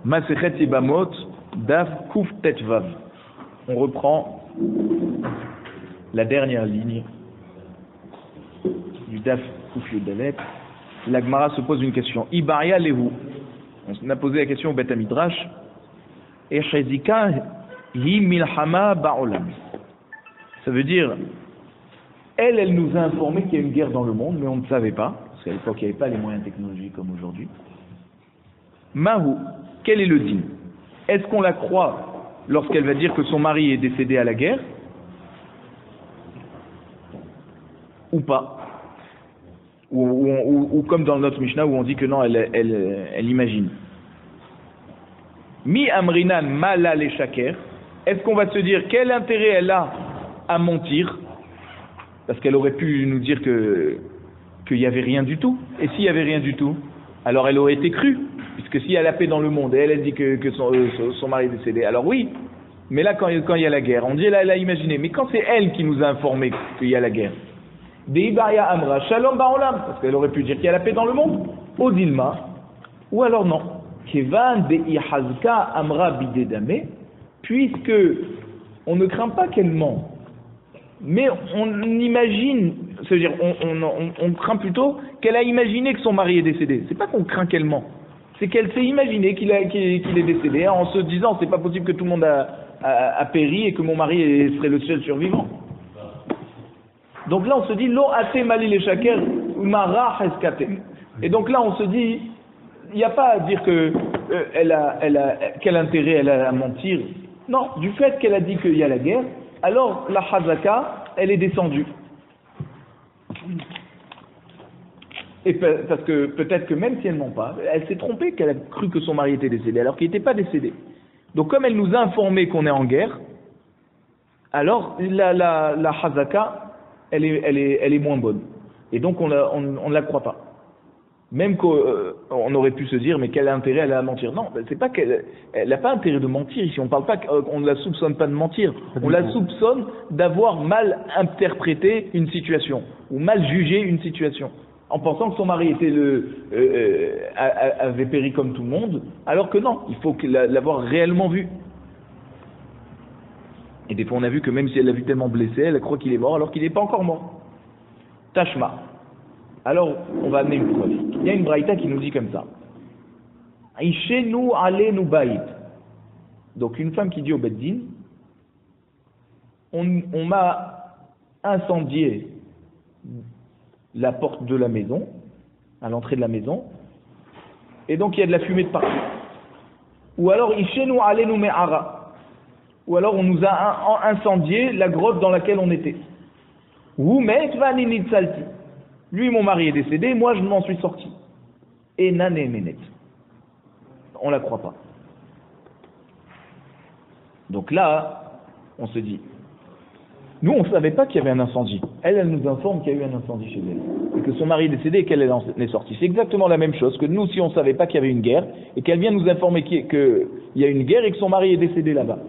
Masechet Yebamot, Daf Kuf Tetvav. On reprend la dernière ligne du Daf Kuf Yudalet. La Gemara se pose une question. Ibaria Lehu. On a posé la question au Beth Midrash. Echezika hi milhama ba'olam. Ça veut dire, elle nous a informé qu'il y a une guerre dans le monde, mais on ne savait pas, parce qu'à l'époque il n'y avait pas les moyens technologiques comme aujourd'hui. Mahu, quel est le din? Est-ce qu'on la croit lorsqu'elle va dire que son mari est décédé à la guerre ou pas? Ou comme dans notre Mishnah où on dit que non, elle imagine. Mi amrinan mala le shaker. Est-ce qu'on va se dire quel intérêt elle a à mentir? Parce qu'elle aurait pu nous dire qu'il n'y avait rien du tout. Et s'il n'y avait rien du tout, alors elle aurait été crue. Puisque s'il y a la paix dans le monde, et elle dit que son mari est décédé, alors oui. Mais là, quand il y a la guerre, on dit elle a imaginé. Mais quand c'est elle qui nous a informé qu'il y a la guerre, Deibaya Amra, Shalom Baolam, parce qu'elle aurait pu dire qu'il y a la paix dans le monde, Odilma, ou alors non. Kevan de Ihazka Amra Bidedame, puisque on ne craint pas qu'elle ment, mais on imagine, c'est-à-dire on craint plutôt qu'elle a imaginé que son mari est décédé. C'est pas qu'on craint qu'elle ment, c'est qu'elle s'est imaginé qu'il est décédé en se disant c'est pas possible que tout le monde a péri et que mon mari serait le seul survivant. Donc là on se dit lo ate mali le shaker mara heskate. Et donc là on se dit il n'y a pas à dire que quel intérêt elle a à mentir. Non, du fait qu'elle a dit qu'il y a la guerre, alors la hazaka elle est descendue. Et parce que peut-être que même si elle ment pas, elle s'est trompée qu'elle a cru que son mari était décédé alors qu'il n'était pas décédé. Donc comme elle nous a informé qu'on est en guerre, alors la hazaka elle est moins bonne. Et donc on ne la croit pas. Même qu'on aurait pu se dire mais quel intérêt elle a à mentir. Non, c'est pas qu'elle n'a pas intérêt de mentir ici. On parle pas, on ne la soupçonne pas de mentir. On la soupçonne d'avoir mal interprété une situation ou mal jugé une situation, en pensant que son mari avait péri comme tout le monde, alors que non, il faut l'avoir réellement vu. Et des fois on a vu que même si elle l'a vu tellement blessé, elle croit qu'il est mort alors qu'il n'est pas encore mort. Tashma. Alors on va amener une preuve. Il y a une braïta qui nous dit comme ça. Aishenu alenu bait. Donc une femme qui dit au beddin, on m'a incendié la porte de la maison, à l'entrée de la maison, et donc il y a de la fumée de partout. Ou alors Ishenu alenu me'ara. Ou alors on nous a incendié la grotte dans laquelle on était. Ou me'etvanini tsalti. Lui, mon mari est décédé, moi je m'en suis sorti. Et nané menet. On la croit pas. Donc là, on se dit, nous on ne savait pas qu'il y avait un incendie. Elle nous informe qu'il y a eu un incendie chez elle. Et que son mari est décédé et qu'elle est sortie. C'est exactement la même chose que nous si on ne savait pas qu'il y avait une guerre et qu'elle vient nous informer qu'il y a une guerre et que son mari est décédé là-bas.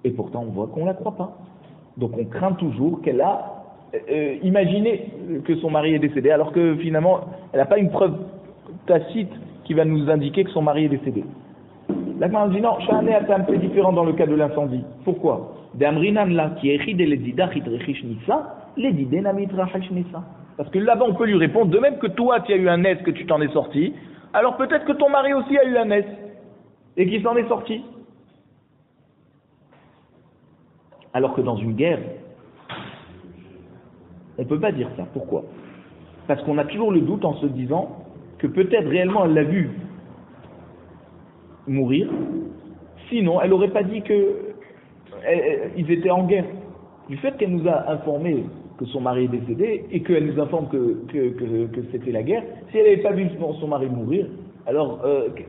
Et pourtant on voit qu'on ne la croit pas. Donc on craint toujours qu'elle a imaginé que son mari est décédé alors que finalement elle n'a pas une preuve tacite qui va nous indiquer que son mari est décédé. La Gemara dit non, Sha'ane est un peu différent dans le cas de l'incendie. Pourquoi? Parce que là-bas on peut lui répondre de même que toi tu as eu un S que tu t'en es sorti, alors peut-être que ton mari aussi a eu un S et qu'il s'en est sorti. Alors que dans une guerre, on ne peut pas dire ça. Pourquoi? Parce qu'on a toujours le doute en se disant que peut-être réellement elle l'a vu mourir, sinon elle n'aurait pas dit qu'ils étaient en guerre. Du fait qu'elle nous a informé que son mari est décédé et qu'elle nous informe que c'était la guerre, si elle n'avait pas vu son mari mourir, alors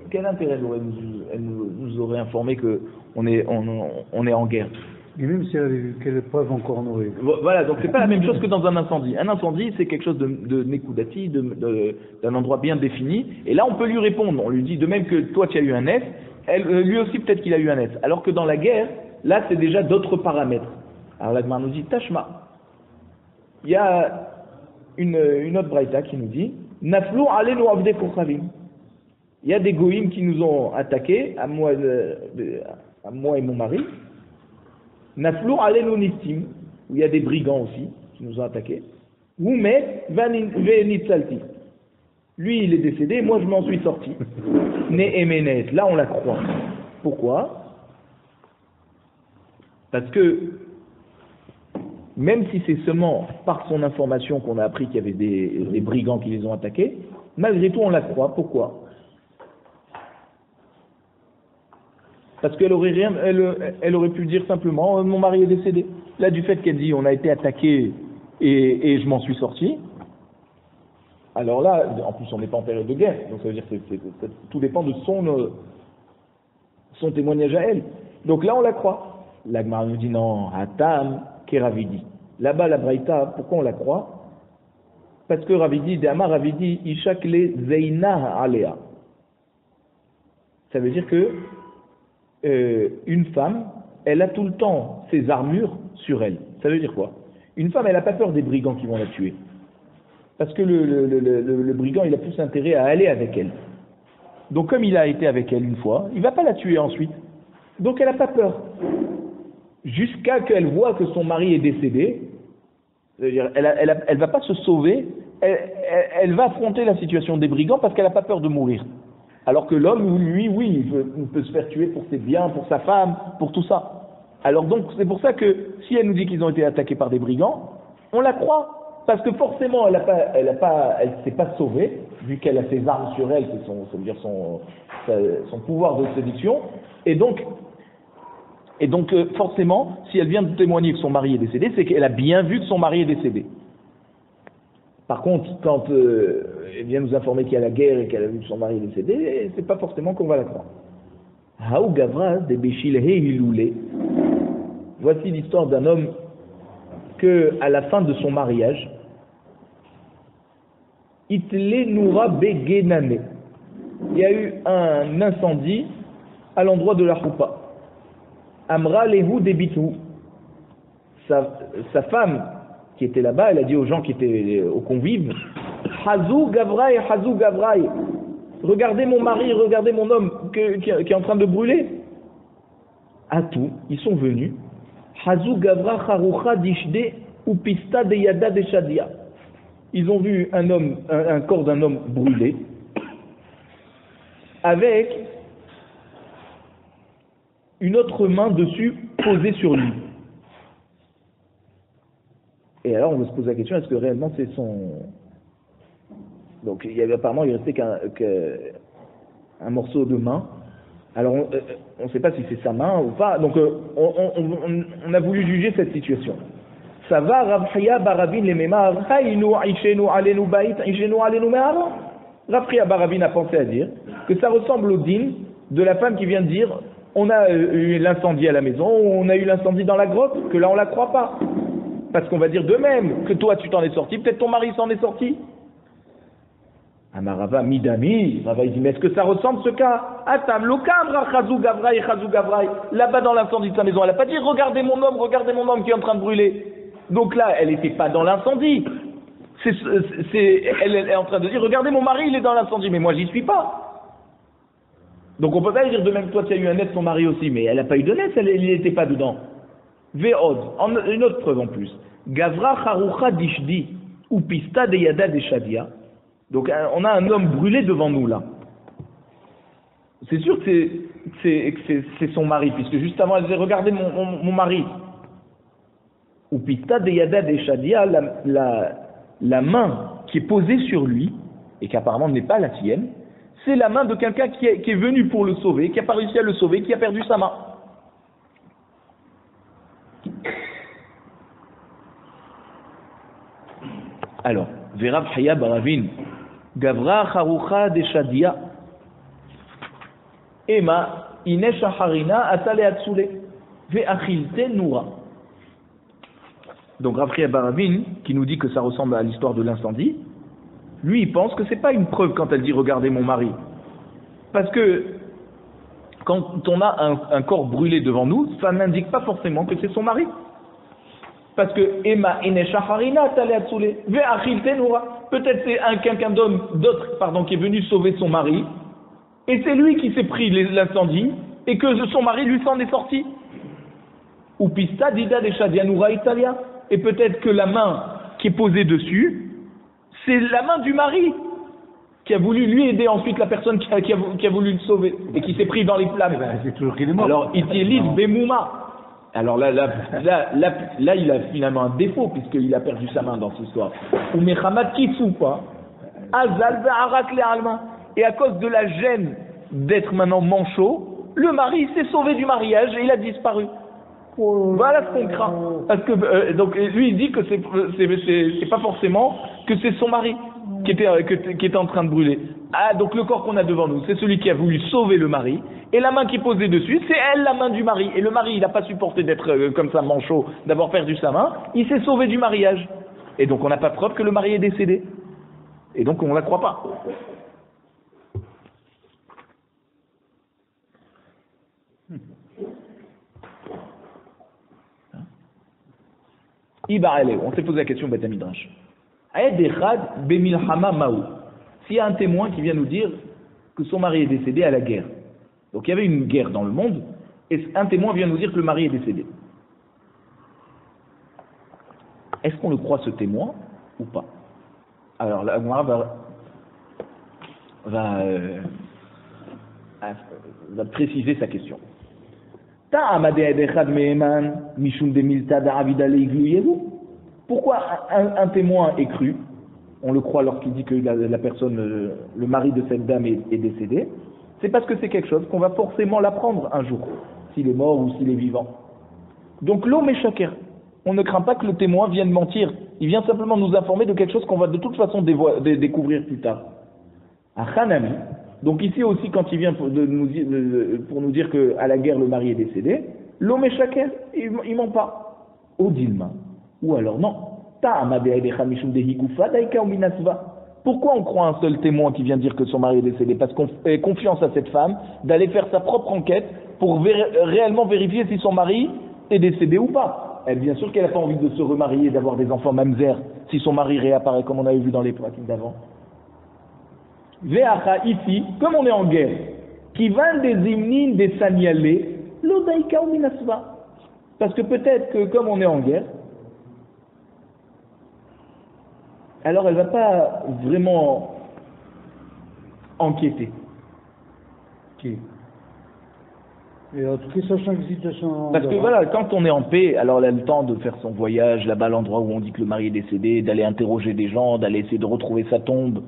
quel intérêt elle nous aurait informé qu'on est en guerre? Et même si elle avait vu, quelle preuve encore on aurait? Voilà, donc c'est pas la même chose que dans un incendie. Un incendie, c'est quelque chose de Nekoudati, d'un endroit bien défini, et là on peut lui répondre, on lui dit de même que toi tu as eu un S, lui aussi peut-être qu'il a eu un S. Alors que dans la guerre, là c'est déjà d'autres paramètres. Alors la Gemara nous dit Tashma. Il y a une autre braïta qui nous dit Naflu alenu avde kochavim. Il y a des goïms qui nous ont attaqués, à moi et mon mari. Naflou alenu nistim, où il y a des brigands aussi qui nous ont attaqués. Oumet venitzalti. Lui, il est décédé, moi je m'en suis sorti. Ne emenet, là on la croit. Pourquoi? Parce que même si c'est seulement par son information qu'on a appris qu'il y avait des brigands qui les ont attaqués, malgré tout on la croit. Pourquoi? Parce qu'elle aurait rien, elle aurait pu dire simplement mon mari est décédé. Là, du fait qu'elle dit on a été attaqué et je m'en suis sorti, alors là, en plus on n'est pas en période de guerre, donc ça veut dire que tout dépend de son témoignage à elle. Donc là on la croit. La Gemara nous dit non, Hatam Keravidi. Là-bas la Braïta, pourquoi on la croit? Parce que Ravidi, De'amar Ravidi, Ishakle Zeina Alea. Ça veut dire que une femme, elle a tout le temps ses armures sur elle. Ça veut dire quoi? Une femme, elle n'a pas peur des brigands qui vont la tuer. Parce que le brigand, il a plus intérêt à aller avec elle. Donc comme il a été avec elle une fois, il ne va pas la tuer ensuite. Donc elle n'a pas peur. Jusqu'à qu'elle voit que son mari est décédé, c'est-à-dire elle va pas se sauver, elle va affronter la situation des brigands parce qu'elle n'a pas peur de mourir. Alors que l'homme, lui, oui, il peut se faire tuer pour ses biens, pour sa femme, pour tout ça. Alors donc, c'est pour ça que si elle nous dit qu'ils ont été attaqués par des brigands, on la croit. Parce que forcément, elle s'est pas sauvée, vu qu'elle a ses armes sur elle, c'est son pouvoir de séduction. Et donc, forcément, si elle vient de témoigner que son mari est décédé, c'est qu'elle a bien vu que son mari est décédé. Par contre, quand elle vient nous informer qu'il y a la guerre et qu'elle a vu que son mari est décédé, c'est pas forcément qu'on va la croire. Haou Gavras de Béchilhe Hiloulé. Voici l'histoire d'un homme que, à la fin de son mariage, Itle Noura Begenane. Il y a eu un incendie à l'endroit de la Choupa. Amra Lehu Debitou. Sa femme qui était là-bas, elle a dit aux gens qui étaient aux convives, Hazou Gavraï, Hazou Gavraï. Regardez mon mari, regardez mon homme qui est en train de brûler. À tout, ils sont venus. Hazou Gavra Haroucha Dishde ou Pista de Yada de Shadia. Ils ont vu un corps d'un homme brûlé avec une autre main dessus posée sur lui. Et alors on va se poser la question, est-ce que réellement c'est son... Donc apparemment il restait qu'un morceau de main. Alors on ne sait pas si c'est sa main ou pas. Donc on a voulu juger cette situation. Ça va, Rabchia Baravin les Memar, Haïnou Aïchenou Alenu Baït, Aïchenou Alenu Mehar. Rabchia Baravin a pensé à dire que ça ressemble au din de la femme qui vient de dire on a eu l'incendie à la maison, on a eu l'incendie dans la grotte, que là on la croit pas. Parce qu'on va dire de même que toi tu t'en es sorti, peut-être ton mari s'en est sorti. Amarava Midami, Rava il dit mais est-ce que ça ressemble ce cas? Atam Lokam Chazou Gavraï, Chazou Gavraï. Là-bas dans l'incendie de sa maison, elle n'a pas dit regardez mon homme qui est en train de brûler. Donc là, elle n'était pas dans l'incendie. Elle est en train de dire regardez mon mari, il est dans l'incendie, mais moi j'y suis pas. Donc on peut pas dire de même toi tu as eu un net ton mari aussi, mais elle n'a pas eu de net, elle n'était pas dedans. Ve'od, une autre preuve en plus. Gavra Haroucha Dishdi ou Pista de Yada de Shadia. Donc on a un homme brûlé devant nous là. C'est sûr que c'est son mari, puisque juste avant elle disait regardez mon mari. Ou Pista de Yada de Shadia, la main qui est posée sur lui, et qui apparemment n'est pas la sienne, c'est la main de quelqu'un qui est venu pour le sauver, qui n'a pas réussi à le sauver, qui a perdu sa main. Alors, Verab Haya Baravin, Gavra Haroucha de Shadia, Ema, Inesha Harina, Atale Atsule, Ve'achilte Noura. Donc Rav Haya Baravin, qui nous dit que ça ressemble à l'histoire de l'incendie, lui il pense que c'est pas une preuve quand elle dit regardez mon mari. Parce que quand on a un corps brûlé devant nous, ça n'indique pas forcément que c'est son mari. Parce que Emma Enesha Harina Taleatsule Ve'achil Tenura. Peut-être c'est quelqu'un d'autre qui est venu sauver son mari et c'est lui qui s'est pris l'incendie, et que son mari lui s'en est sorti. Ou pista dida de Shadianoura Italia. Et peut-être que la main qui est posée dessus, c'est la main du mari qui a voulu lui aider ensuite la personne qui a voulu le sauver et qui s'est pris dans les flammes. C'est toujours qu'il est mort. Alors, Itiélis Bemouma. Alors là, il a finalement un défaut puisqu'il a perdu sa main dans cette histoire. Ou Mechamat Kitsoupa. Azal Ve'arak le Alma. Et à cause de la gêne d'être maintenant manchot, le mari s'est sauvé du mariage et il a disparu. Voilà ce qu'on craint. Parce que donc lui il dit que c'est pas forcément que c'est son mari qui était en train de brûler. Ah donc le corps qu'on a devant nous, c'est celui qui a voulu sauver le mari et la main qui est posée dessus, c'est elle la main du mari. Et le mari il n'a pas supporté d'être comme ça manchot, d'avoir perdu sa main, il s'est sauvé du mariage. Et donc on n'a pas preuve que le mari est décédé. Et donc on la croit pas. On s'est posé la question Beth Midrash. S'il y a un témoin qui vient nous dire que son mari est décédé à la guerre, donc il y avait une guerre dans le monde, et un témoin vient nous dire que le mari est décédé. Est-ce qu'on le croit ce témoin ou pas? Alors la Gemara va préciser sa question. Pourquoi un témoin est cru? On le croit lorsqu'il dit que la personne, le mari de cette dame est décédé. C'est parce que c'est quelque chose qu'on va forcément l'apprendre un jour, s'il est mort ou s'il est vivant. Donc l'homme est shaker. On ne craint pas que le témoin vienne mentir. Il vient simplement nous informer de quelque chose qu'on va de toute façon découvrir plus tard. À Hanami. Donc ici aussi, quand il vient pour nous dire qu'à la guerre, le mari est décédé, l'homme est shaker, il ment pas. Au Dilma. Ou alors non. Pourquoi on croit un seul témoin qui vient dire que son mari est décédé? Parce qu'on fait confiance à cette femme d'aller faire sa propre enquête pour réellement vérifier si son mari est décédé ou pas. Elle, bien sûr qu'elle n'a pas envie de se remarier, d'avoir des enfants mamzer, si son mari réapparaît comme on avait vu dans les pratiques d'avant. Ve'acha ici, comme on est en guerre, qui vend des hymnes, des sanialés, l'odaïka ou minasva. Parce que peut-être que comme on est en guerre, alors elle ne va pas vraiment enquêter. Qui? Et en tout cas, sachant que situation. Parce que voilà, quand on est en paix, alors elle a le temps de faire son voyage là-bas à l'endroit où on dit que le mari est décédé, d'aller interroger des gens, d'aller essayer de retrouver sa tombe.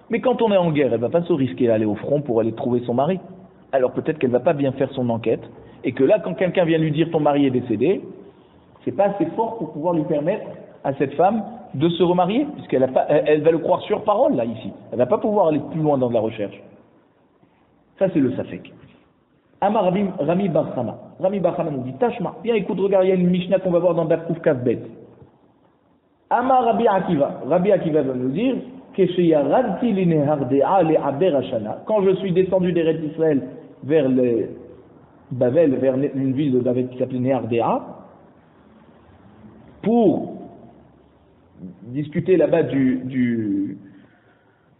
Mais quand on est en guerre, elle ne va pas se risquer à aller au front pour aller trouver son mari. Alors peut-être qu'elle ne va pas bien faire son enquête, et que là, quand quelqu'un vient lui dire ton mari est décédé, c'est pas assez fort pour pouvoir lui permettre à cette femme de se remarier, puisqu'elle elle va le croire sur parole là ici. Elle va pas pouvoir aller plus loin dans la recherche. Ça c'est le safek. Amar Rami Barhama. Rami Barhama nous dit Tashma. Bien écoute, regarde, il y a une Mishnah qu'on va voir dans Daf Kuf Kaf Bet. Amar Rabbi Akiva. Rabbi Akiva va nous dire quand je suis descendu d'Eretz Israël vers le Bavel, vers une ville de Bavel qui s'appelait Nehardea, pour discuter là-bas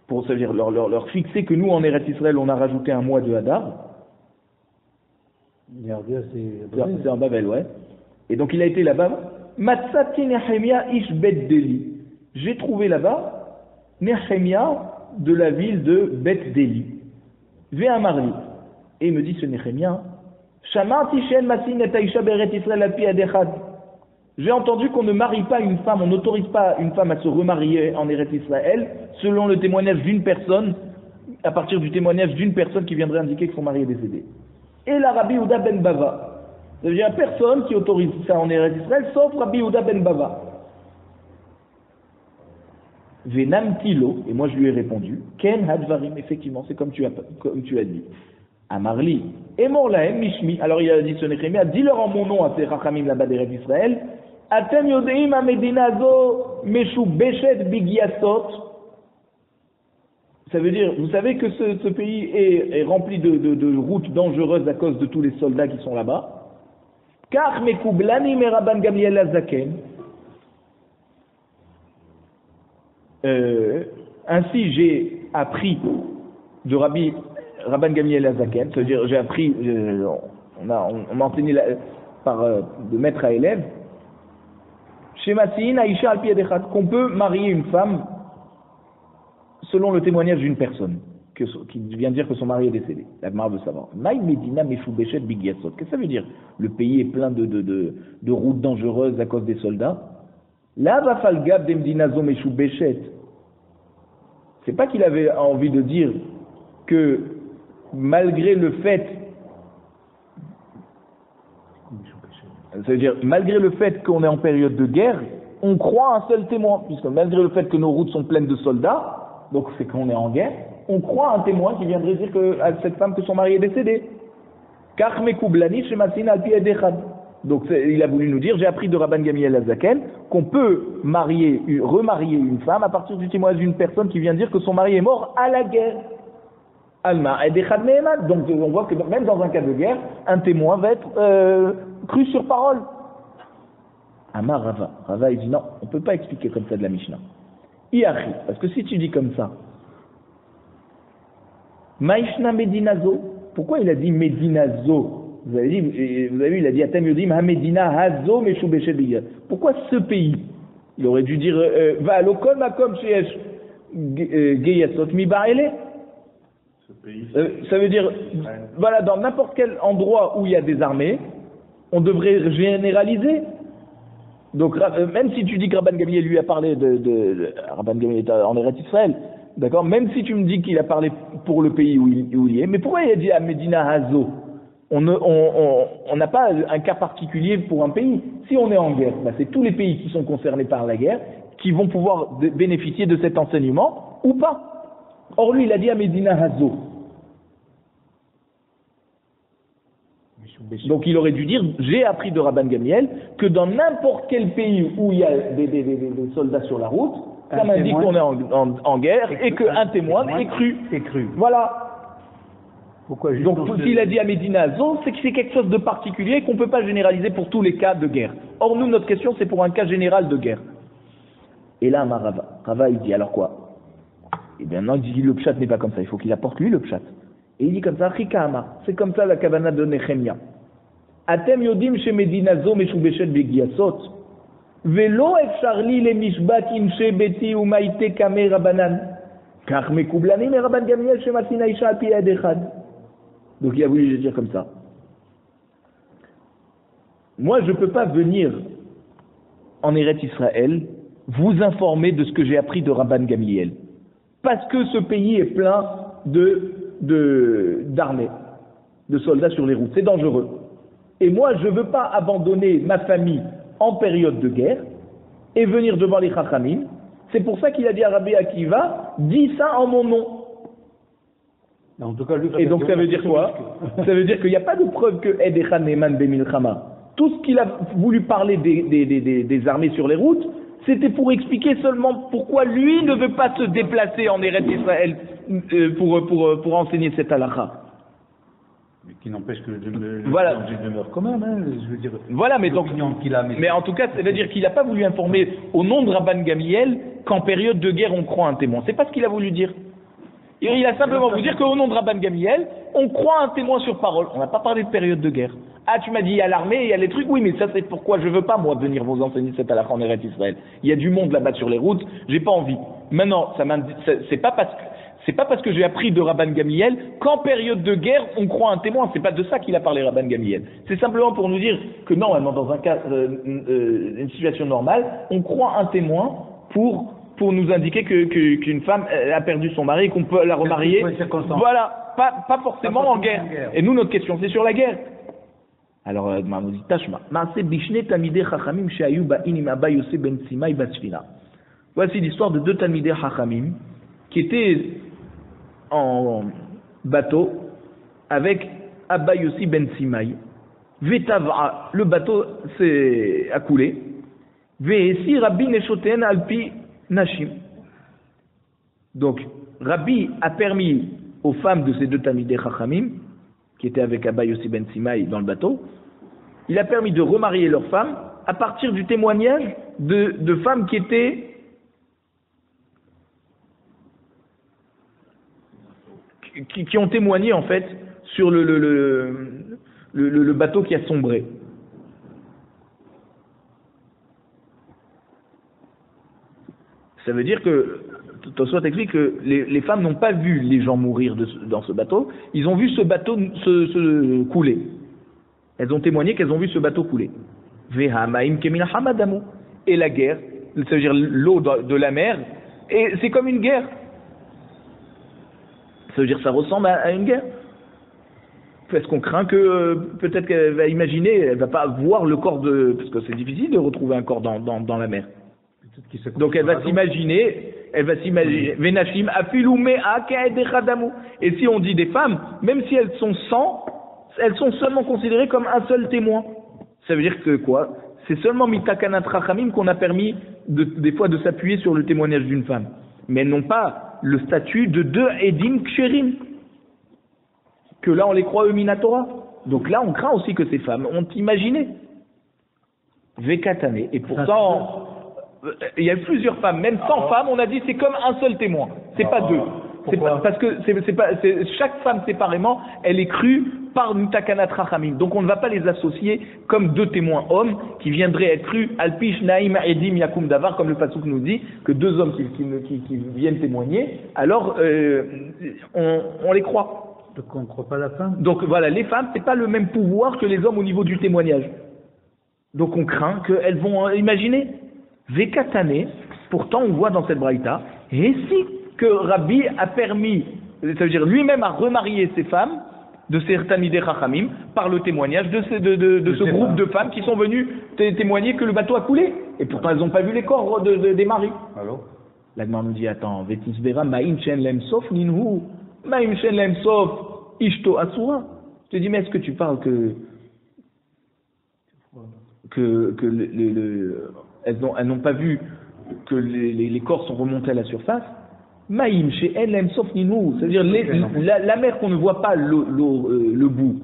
pour ça veut dire leur fixer que nous en Eretz Israël on a rajouté un mois de Hadar. Nehardea, C'est en Bavel, ouais. Et donc il a été là-bas. Matsati Nehemia ish Bet Deli. J'ai trouvé là-bas Nehemia de la ville de Bet Deli. Ve'amarli. Et il me dit ce Nehemia, Shamarti shen masin et Aisha beret Israël al pi adechad. J'ai entendu qu'on ne marie pas une femme, on n'autorise pas une femme à se remarier en Eretz Israël selon le témoignage d'une personne, à partir du témoignage d'une personne qui viendrait indiquer que son mari est décédé. Et la Rabbi Yehuda ben Bava. Il n'y a personne qui autorise ça en Eretz Israël sauf Rabbi Yehuda ben Bava. Venam Tilo, et moi je lui ai répondu, Ken Hadvarim, effectivement, c'est comme tu as dit. Amarli, et Morlahem Mishmi, alors il a dit ce Nehemia, dis-leur en mon nom à ces Rachamim là-bas d'Eretz Israël, Atem Yodeim Amedinazo Meshu Beshet Bigiasot. Ça veut dire, vous savez que ce pays est rempli de routes dangereuses à cause de tous les soldats qui sont là-bas. Car Mekoublani Meraban Gamliel Azaken. Ainsi j'ai appris de Rabbi Rabban Gamliel Azaken, c'est-à-dire j'ai appris, on m'a enseigné de maître à élève, Shemasin Aisha al Piedechat, qu'on peut marier une femme selon le témoignage d'une personne qui vient dire que son mari est décédé. La Gemara veut savoir. Maï Medina Meshubeshet Bigiasot. Qu'est-ce que ça veut dire? Le pays est plein de routes dangereuses à cause des soldats. Là, Vafalgab Demdinazo Meshubeshet. C'est pas qu'il avait envie de dire que malgré le fait, ça veut dire malgré le fait qu'on est en période de guerre, on croit un seul témoin, puisque malgré le fait que nos routes sont pleines de soldats, donc c'est qu'on est en guerre, on croit un témoin qui viendrait dire à cette femme que son mari est décédé. Donc il a voulu nous dire, j'ai appris de Rabban Gamliel Azaken qu'on peut remarier une femme à partir du témoignage d'une personne qui vient dire que son mari est mort à la guerre. Donc on voit que même dans un cas de guerre, un témoin va être cru sur parole. Amar Rava. Rava il dit non, on ne peut pas expliquer comme ça de la Mishnah. Iachi, parce que si tu dis comme ça, Maishna Medinazo, pourquoi il a dit Medinazo? Vous avez vu, il a dit Atem Yodim Ha-Medina Hazo Meshubeshet Bigia. Pourquoi ce pays? Il aurait dû dire Va alokol makom sheyesh geyasot mi ba'ele. Ça veut dire, voilà, dans n'importe quel endroit où il y a des armées, on devrait généraliser. Donc, même si tu dis que Rabban Gamliel lui a parlé Rabban Gamliel est en Eretz Israël, d'accord? Même si tu me dis qu'il a parlé pour le pays où il est, mais pourquoi il a dit à Medina Hazo? On n'a pas un cas particulier pour un pays. Si on est en guerre, c'est tous les pays qui sont concernés par la guerre qui vont pouvoir bénéficier de cet enseignement ou pas. Or lui, il a dit à Medina Hazo. Donc il aurait dû dire, j'ai appris de Rabban Gamliel que dans n'importe quel pays où il y a des soldats sur la route, ça m'indique qu'on est en guerre et qu'un témoin est cru. Voilà. Pourquoi donc s'il a dit à Medina Hazo, c'est que c'est quelque chose de particulier qu'on ne peut pas généraliser pour tous les cas de guerre. Or nous, notre question, c'est pour un cas général de guerre. Et là, Rava, il dit alors quoi? Eh bien non, il dit le pshat n'est pas comme ça, il faut qu'il apporte lui le pshat. Et il dit comme ça, Chikama, c'est comme ça la kavana de Nehemia. Atem yodim she medinazo meshubeshet begiasot, velo efsharli le mishbatin she beti umaite kame rabanan, kach mekublani me Rabban Gamliel she matina isha al pi yad echad. Donc il a voulu dire comme ça. Moi, je ne peux pas venir en Eretz Israël vous informer de ce que j'ai appris de Rabban Gamliel. Parce que ce pays est plein d'armées, de soldats sur les routes. C'est dangereux. Et moi, je ne veux pas abandonner ma famille en période de guerre et venir devant les Chachamim. C'est pour ça qu'il a dit à Rabbi Akiva, dis ça en mon nom. En tout cas, lui, et donc ça veut dire quoi? Ça veut dire qu'il n'y a pas de preuve que Edechan Neman Bemilchama. Tout ce qu'il a voulu parler des armées sur les routes, c'était pour expliquer seulement pourquoi lui ne veut pas se déplacer en Eretz Israël pour enseigner cette halakha. Mais qui n'empêche que le danger demeure quand même, hein, je veux dire. Voilà, mais donc, mais en tout cas, ça veut dire qu'il n'a pas voulu informer au nom de Rabban Gamliel qu'en période de guerre on croit un témoin. C'est pas ce qu'il a voulu dire. Il a simplement voulu dire qu'au nom de Rabban Gamliel, on croit un témoin sur parole. On n'a pas parlé de période de guerre. Ah, tu m'as dit, il y a l'armée, il y a les trucs. Oui, mais ça, c'est pourquoi je veux pas, moi, venir vous enseigner cette halakha en Eretz Israël. Il y a du monde là-bas sur les routes, j'ai pas envie. Maintenant, c'est pas parce que j'ai appris de Rabban Gamliel qu'en période de guerre, on croit un témoin. C'est pas de ça qu'il a parlé Rabban Gamliel. C'est simplement pour nous dire que normalement, dans un cas, une situation normale, on croit un témoin pour nous indiquer qu'une femme a perdu son mari et qu'on peut la remarier. Voilà, pas forcément en guerre. Et nous, notre question, c'est sur la guerre. Alors, nous dit Tashma. Voici l'histoire de deux Talmidei Chachamim qui étaient en bateau avec Abba Yossi ben Simai. Vetav'a, le bateau a coulé. Ve'esi Rabbi Neshoten alpi Nashim. Donc, Rabbi a permis aux femmes de ces deux Talmidei Chachamim, qui étaient avec Abba Yossi ben Simai dans le bateau, il a permis de remarier leurs femmes à partir du témoignage de femmes qui étaient qui ont témoigné en fait sur le bateau qui a sombré. Ça veut dire que Tosfot explique que les femmes n'ont pas vu les gens mourir dans ce bateau, ils ont vu ce bateau se couler. Elles ont témoigné qu'elles ont vu ce bateau couler. Et la guerre, ça veut dire l'eau de la mer, et c'est comme une guerre. Ça veut dire que ça ressemble à une guerre. Parce qu'on craint que peut-être qu'elle va imaginer, elle va pas voir le corps parce que c'est difficile de retrouver un corps dans la mer. Donc elle va s'imaginer, Venashim afilume akaedechadamu. Et si on dit des femmes, même si elles sont 100, elles sont seulement considérées comme un seul témoin. Ça veut dire que quoi? C'est seulement mitakanat rachamim qu'on a permis des fois de s'appuyer sur le témoignage d'une femme. Mais elles n'ont pas le statut de deux edim ksherim. Que là on les croit Minatora. Donc là on craint aussi que ces femmes ont imaginé. Vekatane. Et pourtant, il y a plusieurs femmes, même 100 femmes, on a dit c'est comme un seul témoin. C'est pas deux. Parce que chaque femme séparément, elle est crue par Mutakanat Rachamim. Donc on ne va pas les associer comme deux témoins hommes qui viendraient être crus Alpish Naïm Edim Yakum Davar, comme le pasuk nous dit, que deux hommes qui viennent témoigner, alors on les croit. Donc on ne croit pas la femme. Donc voilà, les femmes, c'est pas le même pouvoir que les hommes au niveau du témoignage. Donc on craint qu'elles vont imaginer. Vekatane, pourtant on voit dans cette braïta, et si que Rabbi a permis, ça veut dire lui-même a remarié ces femmes de certains Talmidei Chachamim par le témoignage de ce groupe de femmes qui sont venues témoigner que le bateau a coulé. Et pourtant elles n'ont pas vu les corps des maris. Alors L'Agmar nous dit, attends, Vetisvera ma'im shen lem sof ninhu, ma'im shen lem sof ishto asura. Je te dis, mais est-ce que tu parles elles n'ont pas vu que les corps sont remontés à la surface? Maïm chez Elem sauf Ninou, c'est-à-dire la mer qu'on ne voit pas le bout.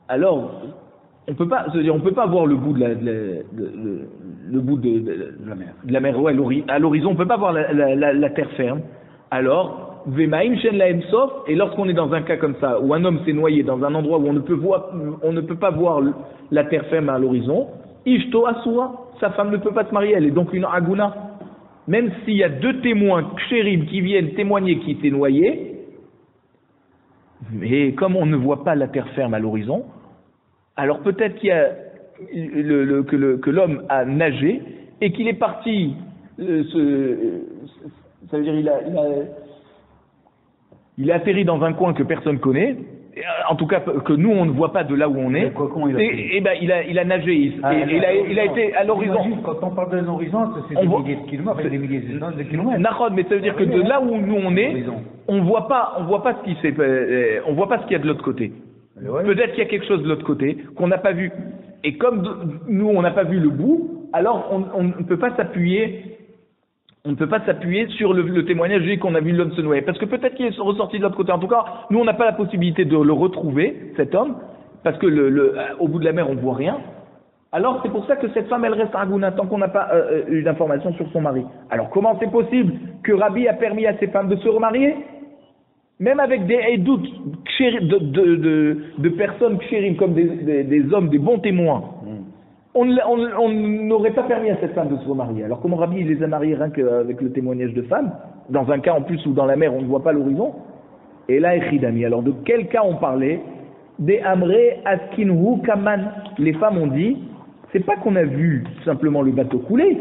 Alors, on peut pas voir le bout le bout de la mer. Ouais, à l'horizon, on peut pas voir la terre ferme. Alors, Vemaïm shen laem sof, et lorsqu'on est dans un cas comme ça où un homme s'est noyé dans un endroit où on ne peut pas voir la terre ferme à l'horizon, Ishto Asura, sa femme ne peut pas se marier, elle est donc une aguna. Même s'il y a deux témoins kshérim qui viennent témoigner qui étaient noyés, mais comme on ne voit pas la terre ferme à l'horizon, alors peut-être qu'il y a que l'homme a nagé et qu'il est parti, ça veut dire il a atterri dans un coin que personne connaît. En tout cas que nous on ne voit pas de là où on est. Il a nagé il a été à l'horizon. Quand on parle d'un horizon, c'est des milliers de kilomètres, des milliers de kilomètres. Mais ça veut dire que de là où nous on est, on voit pas ce qui s'est, on voit pas ce qu'il y a de l'autre côté. Ouais. Peut-être qu'il y a quelque chose de l'autre côté qu'on n'a pas vu. Et comme nous on n'a pas vu le bout, alors on ne peut pas s'appuyer. On ne peut pas s'appuyer sur le témoignage qu'on a vu l'homme se noyer. Parce que peut-être qu'il est ressorti de l'autre côté. En tout cas, nous, on n'a pas la possibilité de le retrouver, cet homme, parce que au bout de la mer, on ne voit rien. Alors, c'est pour ça que cette femme, elle reste aguna, tant qu'on n'a pas eu d'informations sur son mari. Alors, comment c'est possible que Rabbi a permis à ces femmes de se remarier? Même avec des doutes de personnes kshérim, comme des hommes, des bons témoins. On n'aurait pas permis à cette femme de se remarier. Alors comment Rabbi il les a mariés rien qu'avec le témoignage de femmes, dans un cas en plus où dans la mer on ne voit pas l'horizon? Et là, Echidami. Alors de quel cas on parlait? Des Amré Askinhu Kaman. Les femmes ont dit, c'est pas qu'on a vu simplement le bateau couler,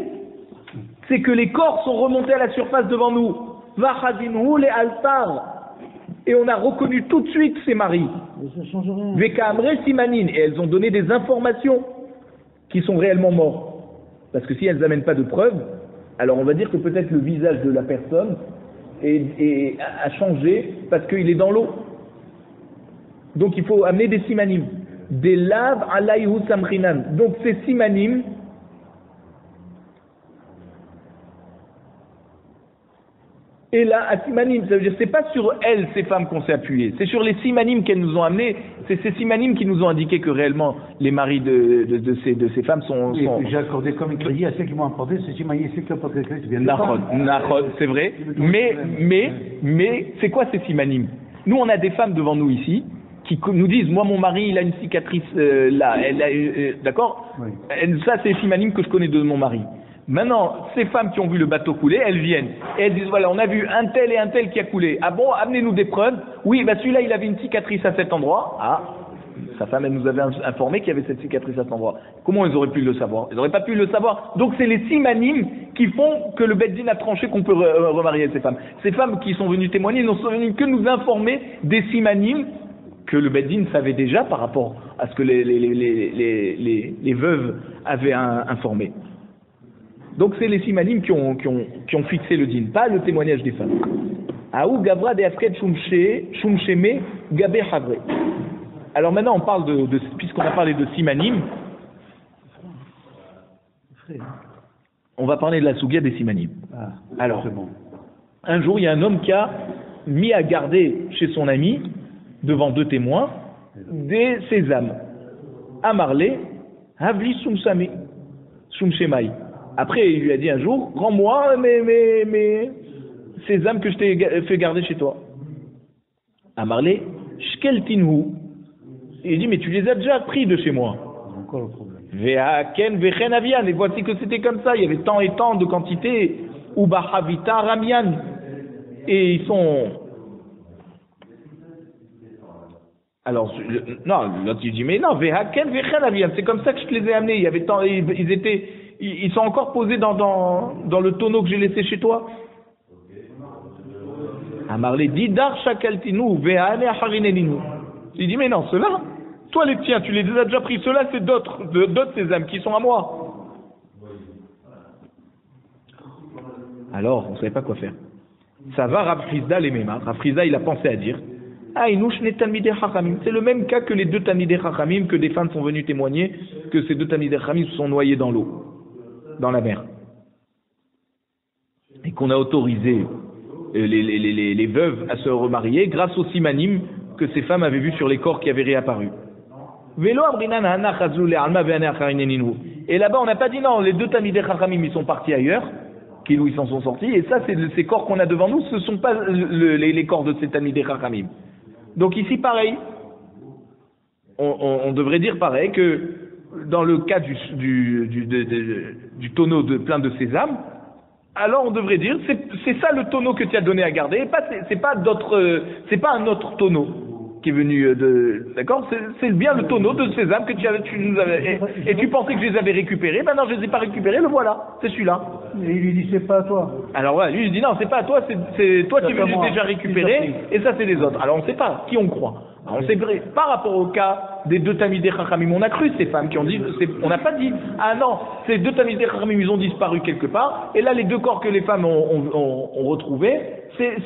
c'est que les corps sont remontés à la surface devant nous. Vachadinhu les altar. Et on a reconnu tout de suite ces maris. Veka Amré Simanin. Et elles ont donné des informations qui sont réellement morts. Parce que si elles n'amènent pas de preuves, alors on va dire que peut-être le visage de la personne a changé parce qu'il est dans l'eau. Donc il faut amener des simanim. Des laves alayhu samrinan. Donc ces simanim, Et là, à simanim, ça veut dire c'est pas sur elles, ces femmes, qu'on s'est appuyé, c'est sur les simanim qu'elles nous ont amenés, c'est ces simanim qui nous ont indiqué que réellement les maris de ces femmes sont... Oui, j'ai accordé comme crédit à ceux qui m'ont accordé, c'est simanim, c'est qui n'ont pas de crédit, c'est vrai, mais c'est quoi ces simanim? Nous, on a des femmes devant nous ici, qui nous disent, moi mon mari il a une cicatrice là, d'accord, oui. Ça c'est les simanim que je connais de mon mari. Maintenant, ces femmes qui ont vu le bateau couler, elles viennent et elles disent voilà, on a vu un tel et un tel qui a coulé. Ah bon, amenez-nous des preuves. Oui, bah celui-là il avait une cicatrice à cet endroit. Ah, sa femme elle nous avait informé qu'il y avait cette cicatrice à cet endroit. Comment ils auraient pu le savoir? Ils n'auraient pas pu le savoir. Donc c'est les simanim qui font que le Beddin a tranché qu'on peut remarier ces femmes. Ces femmes qui sont venues témoigner n'ont venues que nous informer des simanim que le Beddin savait déjà par rapport à ce que les veuves avaient informé. Donc c'est les simanim qui ont fixé le din, pas le témoignage des femmes. Aou gavra de afket shumsheme gabe havre. Alors maintenant on parle puisqu'on a parlé de simanim, on va parler de la sougia des simanim. Alors, un jour il y a un homme qui a mis à garder chez son ami, devant deux témoins, des sésames. Amarle, havli sumshemai. Après, il lui a dit un jour, rends-moi mes sésames que je t'ai fait garder chez toi. Amarle, shkeltinhu. Il dit, mais tu les as déjà pris de chez moi. Encore le problème. Ve'aken ve'chen avian. Et voici que c'était comme ça. Il y avait tant et tant de quantité. Ubahavita ramian. Et ils sont... Alors, non, l'autre il dit, mais non, ve'aken ve'chen avian. C'est comme ça que je te les ai amenés. Il y avait tant, ils sont encore posés dans le tonneau que j'ai laissé chez toi. Amarle dit dar shakaltinu ve'ane acharineninu. Il dit mais non, ceux-là, toi les tiens, tu les as déjà pris. Ceux-là c'est d'autres sésames qui sont à moi. Alors, on ne savait pas quoi faire. Ça va Rav Frizda les mêmes. Rav Frizda il a pensé à dire c'est le même cas que les deux Talmidei Chachamim, que des femmes sont venues témoigner que ces deux Talmidei Chachamim se sont noyés dans l'eau, dans la mer. Et qu'on a autorisé les veuves à se remarier grâce aux simanim que ces femmes avaient vus sur les corps qui avaient réapparu. Et là-bas, on n'a pas dit non, les deux Talmidei Chachamim ils sont partis ailleurs, qu'ils ils s'en sont sortis, et ça, c'est ces corps qu'on a devant nous, ce ne sont pas les corps de ces Talmidei Chachamim. Donc ici, pareil, on devrait dire pareil que dans le cas du tonneau plein de sésame, alors on devrait dire c'est ça le tonneau que tu as donné à garder, et c'est pas un autre tonneau qui est venu d'accord, c'est bien le tonneau de sésame que tu nous avais et tu pensais que je les avais récupérés, maintenant je les ai pas récupérés, le voilà, c'est celui-là. Et il lui dit c'est pas à toi. Alors voilà, lui il dit non, c'est pas à toi, c'est toi qui veux déjà récupérer, et ça c'est les autres. Alors on ne sait pas qui on croit. Alors, on sait par rapport au cas des deux Talmidei Chachamim, on a cru ces femmes qui ont dit, on n'a pas dit ah non, ces deux Talmidei Chachamim ils ont disparu quelque part, et là les deux corps que les femmes ont retrouvés,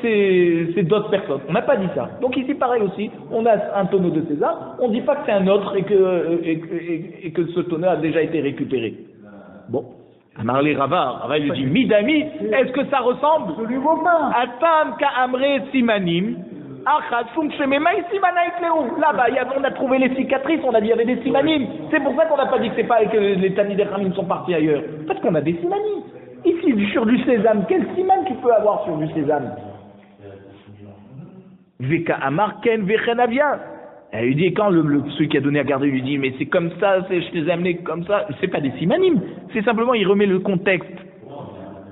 c'est d'autres personnes. On n'a pas dit ça. Donc ici pareil aussi, on a un tonneau de sésame, on ne dit pas que c'est un autre et que ce tonneau a déjà été récupéré. Bon. Amarle Rava lui dit Midami, est-ce que ça ressemble? Absolument pas. Atam ka amre simanim. Là-bas, on a trouvé les cicatrices, on a dit il y avait des simanim. C'est pour ça qu'on n'a pas dit que c'est pas que les Talmidei Chachamim sont partis ailleurs. Parce qu'on a des simanim. Ici, sur du sésame, quel simam tu peux avoir sur du sésame? Veka amar ken vechen avia. Elle lui dit, quand celui qui a donné à garder lui dit, mais c'est comme ça, je les ai amenés comme ça, c'est pas des simanim, c'est simplement, il remet le contexte.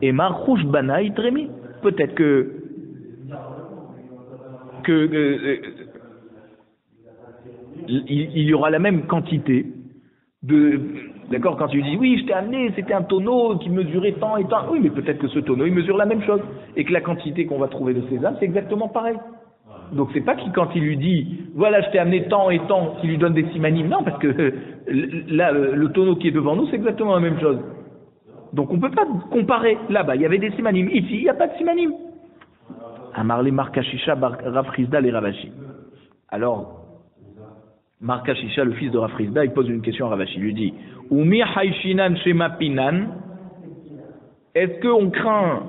Et marrouche bana itremi. Peut-être il y aura la même quantité d'accord, quand tu dis oui je t'ai amené, c'était un tonneau qui mesurait tant et tant, oui mais peut-être que ce tonneau il mesure la même chose et que la quantité qu'on va trouver de sésame c'est exactement pareil. Donc c'est pas quand il lui dit voilà je t'ai amené tant et tant qu'il lui donne des simanim, non, parce que là le tonneau qui est devant nous c'est exactement la même chose. Donc on peut pas comparer. Là-bas il y avait des simanim, ici il n'y a pas de simanim. Amarle Markashisha Rav Frizda les Ravashi. Alors, Markashisha, le fils de Rav Frizda, il pose une question à Ravashi. Il lui dit Umi haishinan shema pinan. Est-ce qu'on craint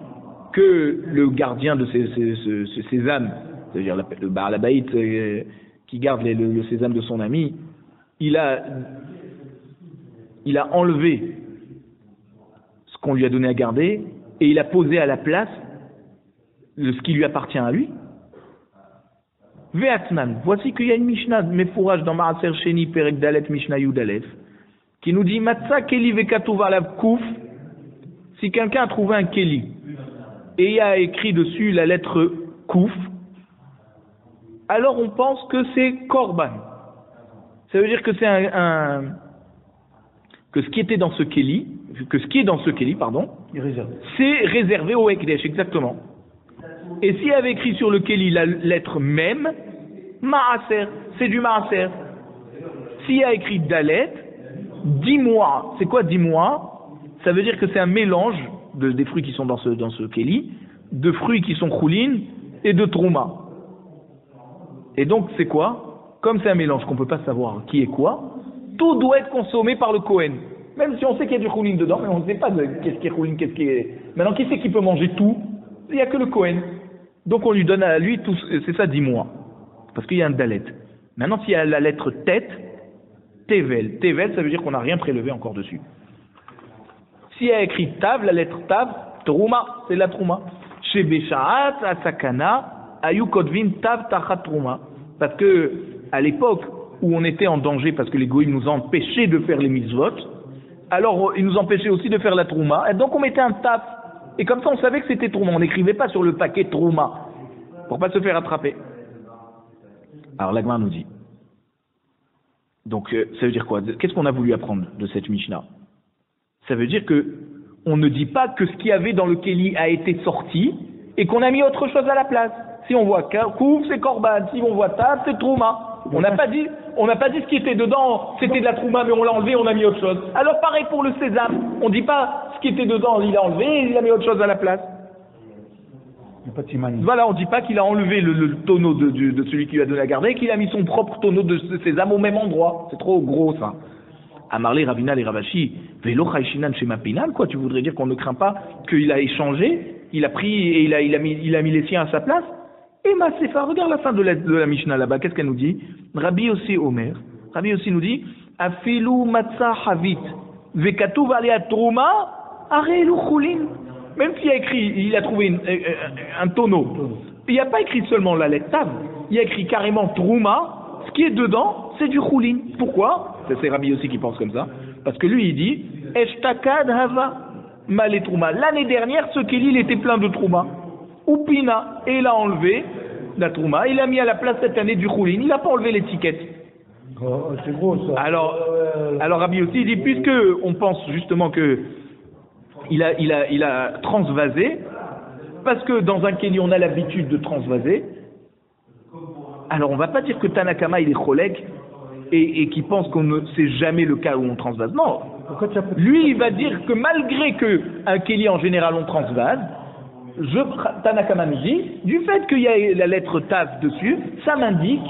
que le gardien de ce sésame, c'est-à-dire le Baal Habayit qui garde le sésame de son ami, il a enlevé ce qu'on lui a donné à garder et il a posé à la place ce qui lui appartient à lui. Ve'atnan, voici qu'il y a une Mishnah Mefouraj dans Maaser Sheni Perek Dalet Mishnah Yud Aleph qui nous dit Matza Keli Vekatuv Alav Kuf. Si quelqu'un a trouvé un Keli et il a écrit dessus la lettre Kuf, alors on pense que c'est Korban. Ça veut dire que c'est que ce qui était dans ce Keli, c'est réservé au Ekdesh, exactement. Et s'il avait écrit sur le Keli la lettre même, Maaser, c'est du Maaser. S'il a écrit Dalet, 10 mois. C'est quoi 10 mois? Ça veut dire que c'est un mélange des fruits qui sont dans ce Keli, de fruits qui sont Choulin et de Trouma. Et donc c'est quoi? Comme c'est un mélange qu'on ne peut pas savoir qui est quoi, tout doit être consommé par le Kohen. Même si on sait qu'il y a du Choulin dedans, mais on ne sait pas qu'est-ce qui est Choulin, qu'est-ce qui est... Maintenant, qui c'est qui peut manger tout? Il n'y a que le Kohen. Donc on lui donne à lui tout, c'est ça 10 mois. Parce qu'il y a un dalet. Maintenant, s'il y a la lettre tête, tevel. Tevel, ça veut dire qu'on n'a rien prélevé encore dessus. S'il y a écrit tav, la lettre tav, trouma, c'est la trouma. Chez Béchaat, Asakana, Ayou Kodvin, tav, tachat trouma. Parce que, à l'époque où on était en danger, parce que les goïms nous empêchaient de faire les mitzvot, alors ils nous empêchaient aussi de faire la trouma, et donc on mettait un tav. Et comme ça, on savait que c'était trouma. On n'écrivait pas sur le paquet trouma, pour pas se faire attraper. Alors l'Agma nous dit. Donc ça veut dire quoi? Qu'est-ce qu'on a voulu apprendre de cette Mishnah? Ça veut dire que on ne dit pas que ce qu'il y avait dans le Keli a été sorti et qu'on a mis autre chose à la place. Si on voit Kouf, c'est Korban. Si on voit Tav, c'est Trouma. On n'a pas dit ce qui était dedans, c'était de la Trouma, mais on l'a enlevé, on a mis autre chose. Alors pareil pour le sésame. On ne dit pas ce qui était dedans, il a enlevé, et il a mis autre chose à la place. Voilà, on ne dit pas qu'il a enlevé le tonneau de celui qui lui a donné à garder et qu'il a mis son propre tonneau de sésame au même endroit. C'est trop gros ça. Amarlé, Ravina, les Ravashi, Velo Chaishinan chez Mapinan, quoi, tu voudrais dire qu'on ne craint pas qu'il a échangé, il a pris et il a mis les siens à sa place? Et ma Sefa, regarde la fin de la Mishnah là-bas, qu'est-ce qu'elle nous dit? Rabbi aussi Omer, Rabbi aussi nous dit, Afilu Matzah Havit, Vekatuv Alea Trouma, Arelu Choulin. Même s'il a écrit, il a trouvé un tonneau, il n'y a pas écrit seulement la lettre Tav, il a écrit carrément Trouma, ce qui est dedans, c'est du Choulin. Pourquoi? C'est Rabbi aussi qui pense comme ça. Parce que lui, il dit, Eshtakad Hava Malé Trouma. L'année dernière, ce Keli, il était plein de Trouma. Oupina, et il a enlevé la Trouma, il a mis à la place cette année du Choulin, il n'a pas enlevé l'étiquette. Oh, c'est gros ça. Alors Rabbi aussi, il dit, puisque on pense justement que il a transvasé, parce que dans un Keli, on a l'habitude de transvaser, alors on ne va pas dire que Tanakama, il est cholek, et qui pense qu'on ne sait jamais le cas où on transvase. Non. Lui, il va dire que malgré qu'un Keli, en général, on transvase, Tanakama nous dit, du fait qu'il y a la lettre Tav dessus, ça m'indique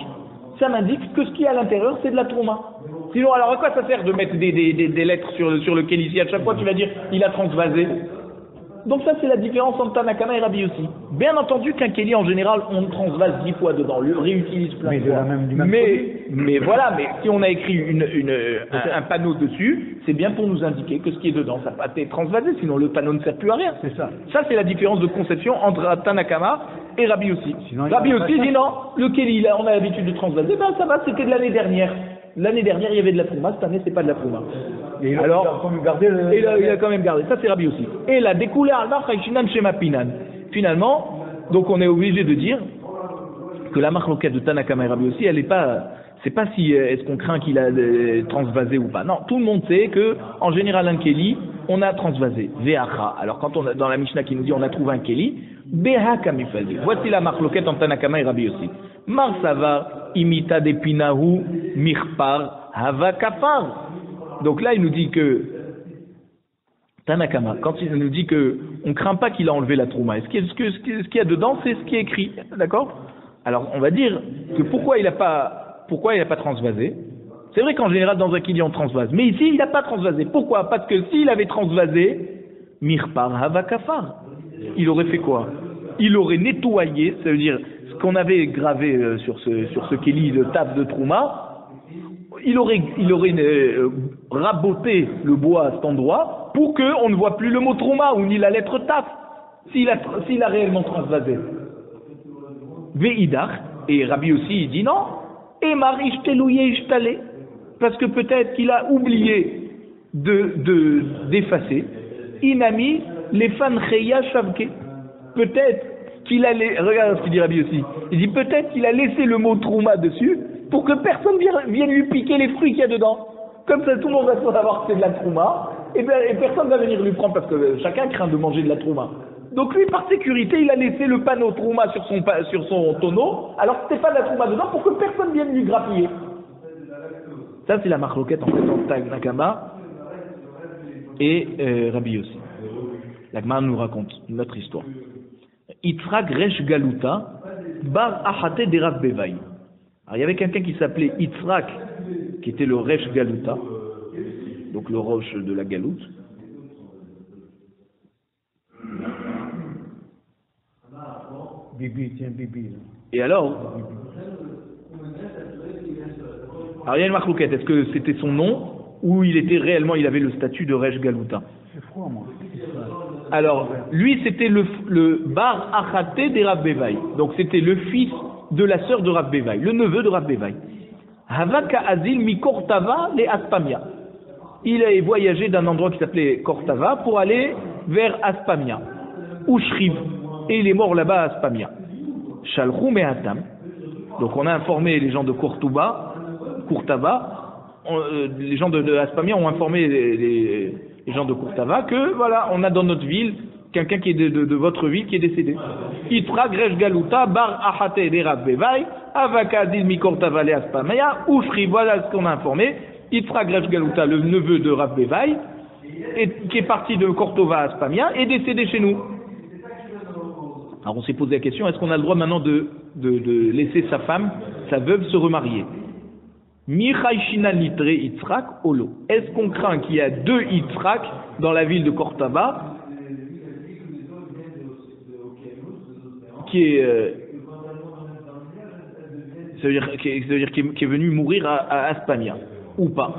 que ce qu'il y a à l'intérieur, c'est de la Trouma. Sinon, alors à quoi ça sert de mettre des lettres sur le Keli? Si à chaque fois tu vas dire, il a transvasé. Donc ça, c'est la différence entre Tanakama et Rabbi aussi. Bien entendu qu'un Keli, en général, on transvase 10 fois dedans, le réutilise plein de fois. Mais voilà, mais si on a écrit un panneau dessus, c'est bien pour nous indiquer que ce qui est dedans, ça n'a pas été transvasé, sinon le panneau ne sert plus à rien. C'est ça. Ça, c'est la différence de conception entre Tanakama et Rabbi aussi. Rabbi aussi dit non, le Keli, on a l'habitude de transvaser, ben ça va, c'était de l'année dernière. L'année dernière, il y avait de la Trouma, cette année, c'est pas de la Trouma. Et il a quand même gardé il a quand même gardé. Ça, c'est Rabbi aussi. Et la découlée al-Mar Chaishinan Shema Pinan. Finalement, donc on est obligé de dire que la marloquette de Tanakama et Rabbi aussi, elle est pas, c'est pas si est-ce qu'on craint qu'il a transvasé ou pas. Non, tout le monde sait que en général un Keli, on a transvasé. Ve'acha. Alors quand on a, dans la Mishnah qui nous dit on a trouvé un Keli, Beha kamifaldi. Voici la marloquette entre Tanakama et Rabbi aussi. Mar savar imita depinahu mirpar hava kafar. Donc là, il nous dit que Tanakama, quand il nous dit que on craint pas qu'il a enlevé la trouma, ce qu'il y a dedans, c'est ce qui est écrit, d'accord? Alors on va dire que pourquoi il n'a pas transvasé? C'est vrai qu'en général dans un kili on transvase, mais ici il n'a pas transvasé. Pourquoi? Parce que s'il avait transvasé, mirpar hava kafar, il aurait fait quoi? Il aurait nettoyé, ça veut dire ce qu'on avait gravé sur ce kéli de taf de Trouma, il aurait raboté le bois à cet endroit pour qu'on ne voit plus le mot Trouma ou ni la lettre taf, s'il a réellement transvasé. Ve'idar, et Rabbi aussi il dit non, et Marie ishtalé, parce que peut-être qu'il a oublié d'effacer. Inami les fancheya shavke. Peut-être qu'il a regarde ce qu'il dit Rabbi aussi. Il dit peut-être qu'il a laissé le mot trouma dessus pour que personne vienne lui piquer les fruits qu'il y a dedans. Comme ça, tout le monde va savoir que c'est de la trouma, et personne va venir lui prendre parce que chacun craint de manger de la trouma. Donc lui, par sécurité, il a laissé le panneau trouma sur son tonneau, alors que c'était pas de la trouma dedans, pour que personne vienne lui grappiller. Ça, c'est la marloquette en fait entre Nakama et Rabbi aussi. La Gemara nous raconte une autre histoire. Yitzhak Resh Galuta Bar Achate de Rav Bevaï. Alors il y avait quelqu'un qui s'appelait Yitzhak, qui était le Resh Galuta, donc le roche de la Galoute. Bibi, tiens, Bibi. Et alors il y a une marloquette, est-ce que c'était son nom ou il avait le statut de Resh Galuta? C'est froid, moi. Alors, lui, c'était le Bar Achate de Rav Bevaï. Donc, c'était le fils de la sœur de Rav Bevaï, le neveu de Rav Bevaï. Havaka Azil mi Kortava le Aspamia. Il a voyagé d'un endroit qui s'appelait Kortava pour aller vers Aspamia, ou Shriv. Et il est mort là-bas à Aspamia. Shalchou Mehatam. Donc, on a informé les gens de Kortava. Les gens de Aspamia ont informé les gens de Kortava que voilà, on a dans notre ville quelqu'un qui est de votre ville qui est décédé. Itra Gresh Galuta Bar Achate de Rav Bevaï Avaka Dil Mi Kortava le Aspamia Ushri, voilà ce qu'on a informé. Itra Gresh Galuta, le neveu de Rav Bevaï, qui est parti de Kortova à Aspamia, est décédé chez nous. Alors on s'est posé la question, est-ce qu'on a le droit maintenant de laisser sa femme, sa veuve, se remarier? Est-ce qu'on craint qu'il y a deux Yitzhak dans la ville de Kortava qui est venu mourir à Aspamia ou pas?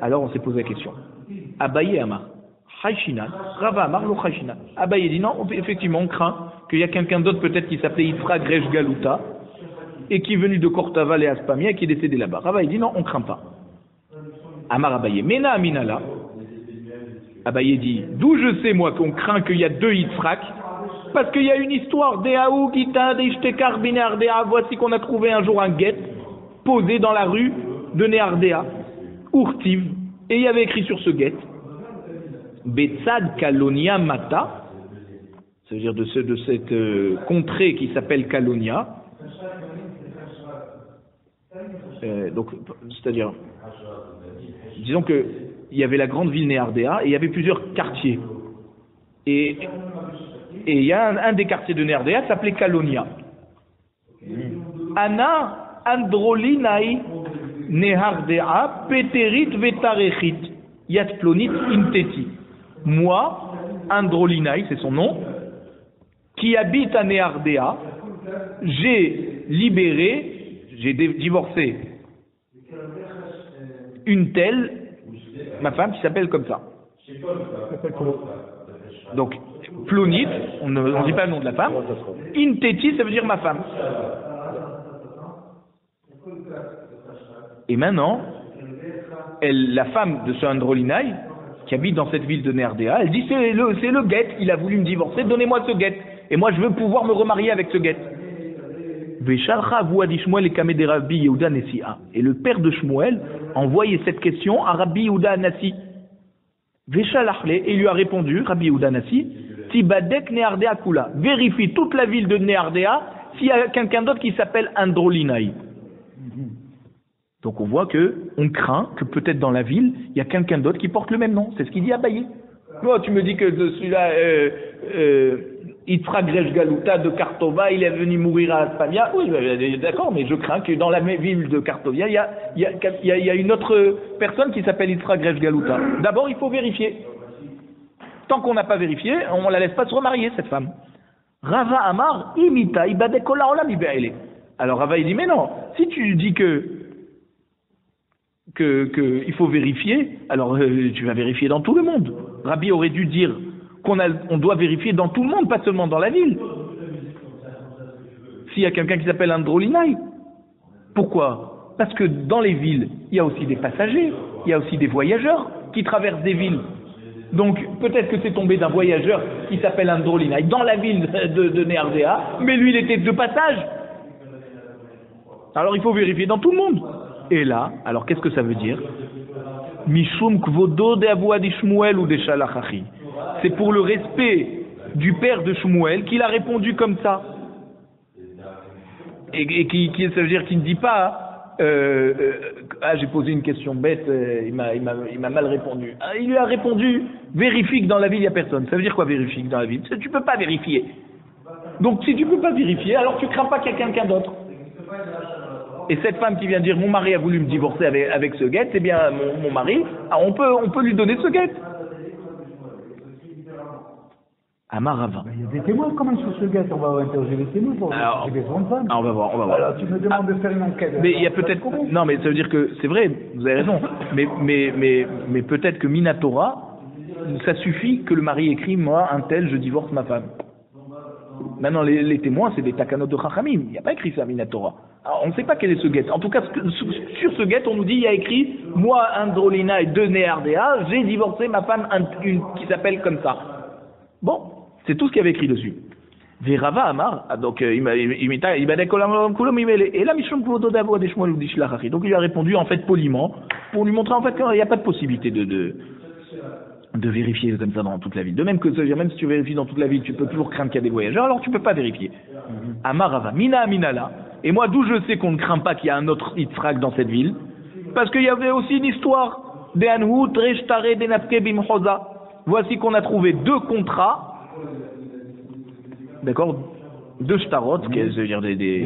Alors on s'est posé la question. Abaye Amar, Haïchinan, Rava Amar lo Haïchinan. Abaye dit non, effectivement on craint qu'il y a quelqu'un d'autre peut-être qui s'appelait Yitzhak Resh Galuta et qui est venu de Kortava et Aspamia et qui est décédé là-bas. Rava dit non, on craint pas. Amar Abaye, Mena Aminala. Abaye dit, d'où je sais moi qu'on craint qu'il y a deux Yitzhak, parce qu'il y a une histoire d'Eaou Gita d'Ishtekar Binardea. Voici qu'on a trouvé un jour un guet posé dans la rue de Néardea, Urtiv, et il y avait écrit sur ce guet Betsad Kalonia Mata, ça veut dire de cette contrée qui s'appelle Kalonia. Donc, c'est-à-dire, disons que il y avait la grande ville Néardea et il y avait plusieurs quartiers. Et il y a un des quartiers de Néardea qui s'appelait Kalonia. Ana Androlinai Néardea Peterit Vetarechit Yatplonit Inteti. Moi, Androlinai, c'est son nom, qui habite à Néardea, j'ai divorcé une telle, ma femme qui s'appelle comme ça. Donc, Plonit, on ne dit pas le nom de la femme. Inteti, ça veut dire ma femme. Et maintenant, la femme de ce Androlinai, qui habite dans cette ville de Néardea, elle dit c'est le guet, il a voulu me divorcer, donnez-moi ce guet. Et moi je veux pouvoir me remarier avec ce guet. Et le père de Shmuel a envoyé cette question à Rabbi Yehuda Nassi. Et il lui a répondu, Rabbi Yehuda Nassi, Tibadek Néardea Kula, vérifie toute la ville de Néardea s'il y a quelqu'un d'autre qui s'appelle Androlinai. Donc on voit on craint que peut-être dans la ville, il y a quelqu'un d'autre qui porte le même nom. C'est ce qu'il dit à Abaye. Oh, tu me dis que de celui-là, Yitzhak Resh Galuta de Kartova, il est venu mourir à Aspamia. Oui, d'accord, mais je crains que dans la même ville de Kartovia, il y a une autre personne qui s'appelle Yitzhak Resh Galuta. D'abord, il faut vérifier. Tant qu'on n'a pas vérifié, on ne la laisse pas se remarier, cette femme. Rava Amar, imita, ibadekola olam ibe'ele. Alors Rava, il dit, mais non, si tu dis que il faut vérifier, alors tu vas vérifier dans tout le monde. Rabbi aurait dû dire on doit vérifier dans tout le monde, pas seulement dans la ville. S'il y a quelqu'un qui s'appelle Androlinai. Pourquoi? Parce que dans les villes, il y a aussi des passagers, il y a aussi des voyageurs qui traversent des villes. Donc peut-être que c'est tombé d'un voyageur qui s'appelle Androlinai dans la ville de Néardéa, mais lui il était de passage. Alors il faut vérifier dans tout le monde. Et là, alors qu'est-ce que ça veut dire? Mishum kvodo de Abou Adi Shmuel ou de Shalachachi. C'est pour le respect du père de Shmuel qu'il a répondu comme ça. Et qui ça veut dire qu'il ne dit pas j'ai posé une question bête, il m'a mal répondu. Il lui a répondu vérifie que dans la ville il n'y a personne. Ça veut dire quoi vérifie que dans la ville? Tu peux pas vérifier. Donc si tu peux pas vérifier, alors tu crains pas qu'il y a quelqu'un d'autre. Et cette femme qui vient dire mon mari a voulu me divorcer avec ce guet, eh bien mon mari, on peut lui donner ce guet. Amarava. Il y a des témoins quand même sur ce guet, on va interroger les témoins pour alors, des besoins de femmes. On va voir. Alors tu me demandes de faire une enquête. Mais il y a peut-être. Non, mais ça veut dire que c'est vrai, vous avez raison. Mais peut-être que Minatora, ça suffit que le mari écrit moi, un tel, je divorce ma femme. Maintenant, les témoins, c'est des takanot de Chachamim. Il n'y a pas écrit ça, Minatora. Alors, on ne sait pas quel est ce guet. En tout cas, sur ce guet, on nous dit il y a écrit moi, Androlina et deux Néardéa, j'ai divorcé ma femme, une qui s'appelle comme ça. Bon, c'est tout ce qu'il y avait écrit dessus. Verava Amar, donc et là donc il lui a répondu en fait poliment pour lui montrer en fait qu'il n'y a pas de possibilité de vérifier comme ça dans toute la ville. De même que même si tu vérifies dans toute la ville, tu peux toujours craindre qu'il y a des voyageurs, alors tu peux pas vérifier. Amarava mina aminala. Et moi d'où je sais qu'on ne craint pas qu'il y a un autre Yitzhak dans cette ville, parce qu'il y avait aussi une histoire de Anhu Treshtare Denapke Bimchoza. Voici qu'on a trouvé deux contrats. D'accord, deux shtarot, c'est-à-dire des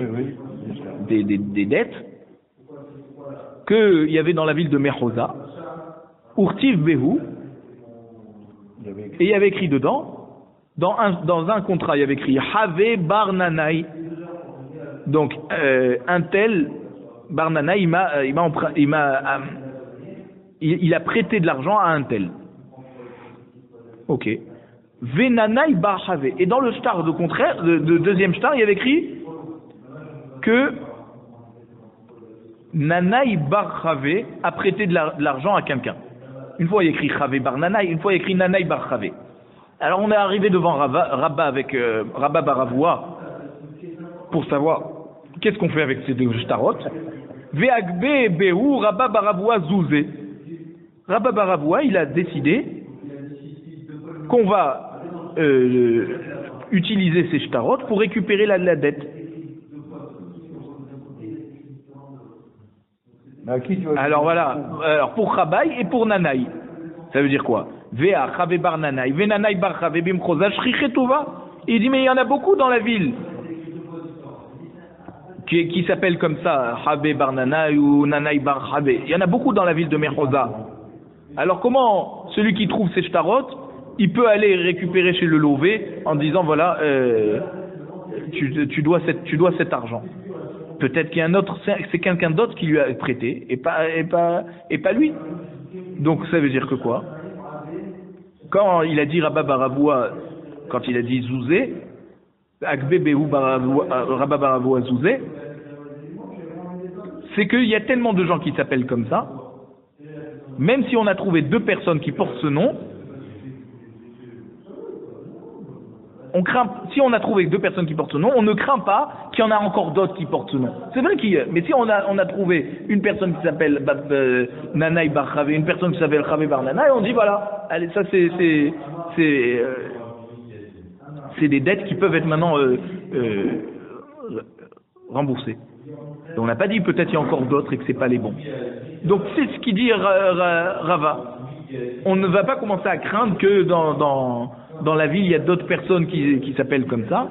dettes, qu'il y avait dans la ville de Mechoza, Urtiv Behu, et il y avait écrit dedans, dans un contrat, il y avait écrit Have Barnanai, donc un tel Barnanai, il a prêté de l'argent à un tel. Ok. Venanai bar Have. Et dans le shtar de contraire, de deuxième shtar, il y avait écrit que Nanai bar Have a prêté de l'argent à quelqu'un. Une fois il y a écrit Have bar Nanai, une fois il y a écrit Nanai bar Have. Alors on est arrivé devant Rabba avec Rabba Baravoua pour savoir qu'est-ce qu'on fait avec ces deux shtarot. Ve'agbe behu Rabba Baravoua zouzé. Rabba Baravoua, il a décidé qu'on va utiliser ces shtarot pour récupérer la dette. Alors voilà, alors pour Chabai et pour Nanaï, ça veut dire quoi? Vea Chave bar Nanaï, Ve Nanaï bar Chave bim Choza Shrichetuva. Il dit mais il y en a beaucoup dans la ville qui s'appellent comme ça, Chave bar Nanaï ou Nanaï bar Chave. Il y en a beaucoup dans la ville de Mechoza. Alors comment celui qui trouve ces shtarot, il peut aller récupérer chez le lové en disant voilà, tu dois cet argent. Peut-être qu'il y a un autre, c'est quelqu'un d'autre qui lui a prêté et pas lui. Donc ça veut dire que quoi? Quand il a dit Rabba Baravoua, quand il a dit Zouzé, Akbe Behu Rabba Baravoua Zouzé, c'est qu'il y a tellement de gens qui s'appellent comme ça, même si on a trouvé deux personnes qui portent ce nom, si on a trouvé deux personnes qui portent ce nom, on ne craint pas qu'il y en a encore d'autres qui portent ce nom. C'est vrai qu'il y a, mais si on a trouvé une personne qui s'appelle Nanaï Bar Chave, une personne qui s'appelle Chave Bar Nanaï, on dit voilà, allez, ça c'est des dettes qui peuvent être maintenant remboursées. Et on n'a pas dit peut-être il y a encore d'autres et que c'est pas les bons. Donc c'est ce qu'il dit Rava. On ne va pas commencer à craindre que dans la ville, il y a d'autres personnes qui s'appellent comme ça.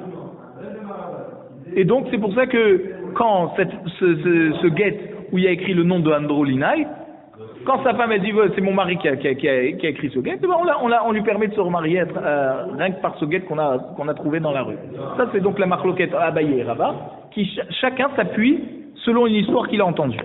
Et donc, c'est pour ça que quand ce guet où il y a écrit le nom de Androlinai, Quand sa femme elle dit c'est mon mari qui a écrit ce guet, on lui permet de se remarier rien que par ce guet qu'on a trouvé dans la rue. Ça c'est donc la marloquette Abaye et Rava, qui chacun s'appuie selon une histoire qu'il a entendue.